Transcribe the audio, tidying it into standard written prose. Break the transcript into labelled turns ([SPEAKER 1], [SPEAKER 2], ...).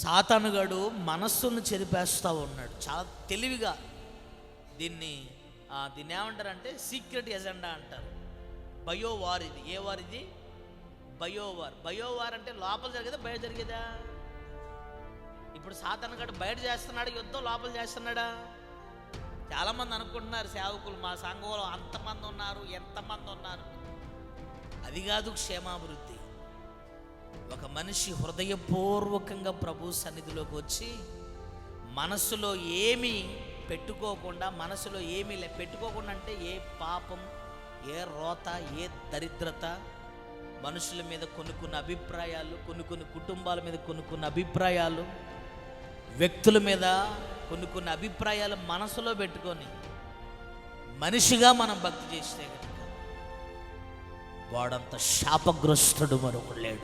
[SPEAKER 1] సాతానుగాడు మనస్సును చెరిపేస్తూ ఉన్నాడు చాలా తెలివిగా. దీన్ని ఏమంటారంటే సీక్రెట్ ఎజెండా అంటారు. బయోవార్ ఇది. ఏ వార్ ఇది? బయోవార్. బయోవార్ అంటే లోపల జరిగేదా బయట జరిగేదా? ఇప్పుడు సాతానుగాడు బయట చేస్తున్నాడు యుద్ధం, లోపల చేస్తున్నాడా? చాలామంది అనుకుంటున్నారు సేవకులు మా సంఘంలో అంతమంది ఉన్నారు, ఎంతమంది ఉన్నారు. అది కాదు క్షేమాభివృద్ధి. ఒక మనిషి హృదయపూర్వకంగా ప్రభు సన్నిధిలోకి వచ్చి మనసులో ఏమీ పెట్టుకోకుండా, మనసులో ఏమీ పెట్టుకోకుండా అంటే ఏ పాపం, ఏ రోత, ఏ దరిద్రత, మనుషుల మీద కొన్ని అభిప్రాయాలు, కొన్ని కుటుంబాల మీద కొన్ని అభిప్రాయాలు, వ్యక్తుల మీద కొన్ని అభిప్రాయాలు మనసులో పెట్టుకొని మనిషిగా మనం భక్తి చేస్తే కనుక వాడంత శాపగ్రస్తుడు మరొకడు లేడు.